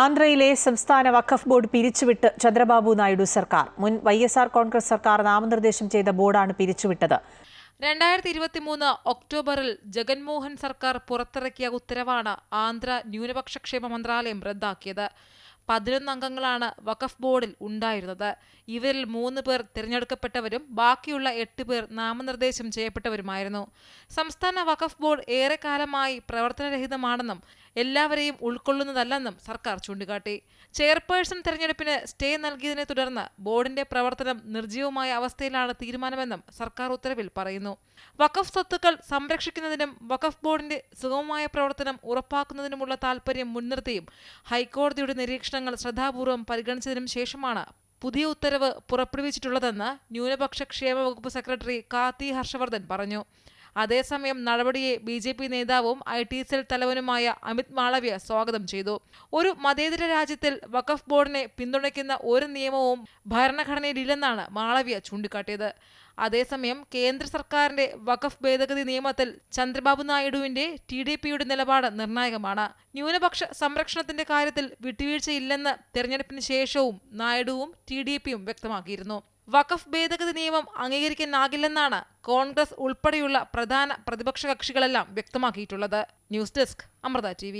ആന്ധ്രയിലെ സംസ്ഥാന വഖഫ് ബോർഡ് പിരിച്ചുവിട്ട് ചന്ദ്രബാബു നായിഡു സർക്കാർ. മുൻ YSR കോൺഗ്രസ് സർക്കാർ നാമനിർദ്ദേശം ചെയ്ത ബോർഡാണ് പിരിച്ചുവിട്ടത്. 2023 ഒക്ടോബറിൽ ജഗൻമോഹൻ സർക്കാർ പുറത്തിറക്കിയ ഉത്തരവാണ് ആന്ധ്ര ന്യൂനപക്ഷ ക്ഷേമ മന്ത്രാലയം റദ്ദാക്കിയത്. 11 അംഗങ്ങളാണ് വഖഫ് ബോർഡിൽ ഉണ്ടായിരുന്നത്. ഇവരിൽ 3 പേർ തിരഞ്ഞെടുക്കപ്പെട്ടവരും ബാക്കിയുള്ള 8 പേർ നാമനിർദ്ദേശം ചെയ്യപ്പെട്ടവരുമായിരുന്നു. സംസ്ഥാന വഖഫ് ബോർഡ് ഏറെക്കാലമായി പ്രവർത്തനരഹിതമാണെന്നും എല്ലാവരെയും ഉൾക്കൊള്ളുന്നതല്ലെന്നും സർക്കാർ ചൂണ്ടിക്കാട്ടി. ചെയർപേഴ്സൺ തെരഞ്ഞെടുപ്പിന് സ്റ്റേ നൽകിയതിനെ തുടർന്ന് ബോർഡിന്റെ പ്രവർത്തനം നിർജ്ജീവമായ അവസ്ഥയിലാണ് തീരുമാനമെന്നും സർക്കാർ ഉത്തരവിൽ പറയുന്നു. വഖഫ് സ്വത്തുക്കൾ സംരക്ഷിക്കുന്നതിനും വഖഫ് ബോർഡിന്റെ സുഗമമായ പ്രവർത്തനം ഉറപ്പാക്കുന്നതിനുമുള്ള താൽപര്യം മുൻനിർത്തിയും ഹൈക്കോടതിയുടെ നിരീക്ഷണങ്ങൾ ശ്രദ്ധാപൂർവം പരിഗണിച്ചതിനും ശേഷമാണ് പുതിയ ഉത്തരവ് പുറപ്പെടുവിച്ചിട്ടുള്ളതെന്ന് ന്യൂനപക്ഷ ക്ഷേമ വകുപ്പ് സെക്രട്ടറി കാത്തി ഹർഷവർദ്ധൻ പറഞ്ഞു. അതേസമയം നടപടിയെ BJP നേതാവും IT സെൽ തലവനുമായ അമിത് മാളവ്യ സ്വാഗതം ചെയ്തു. ഒരു മതേതര രാജ്യത്തിൽ വഖഫ് ബോർഡിനെ പിന്തുണയ്ക്കുന്ന ഒരു നിയമവും ഭരണഘടനയിലില്ലെന്നാണ് മാളവ്യ ചൂണ്ടിക്കാട്ടിയത്. അതേസമയം കേന്ദ്ര സർക്കാരിന്റെ വഖഫ് ഭേദഗതി നിയമത്തിൽ ചന്ദ്രബാബു നായിഡുവിന്റെ TDPയുടെ നിലപാട് നിർണായകമാണ്. ന്യൂനപക്ഷ സംരക്ഷണത്തിന്റെ കാര്യത്തിൽ വിട്ടുവീഴ്ചയില്ലെന്ന് തെരഞ്ഞെടുപ്പിന് ശേഷവും നായിഡുവും TDPയും വ്യക്തമാക്കിയിരുന്നു. വഖഫ് ഭേദഗതി നിയമം അംഗീകരിക്കാനാകില്ലെന്നാണ് കോൺഗ്രസ് ഉൾപ്പെടെയുള്ള പ്രധാന പ്രതിപക്ഷ കക്ഷികളെല്ലാം വ്യക്തമാക്കിയിട്ടുള്ളത്. News desk, Amrita TV.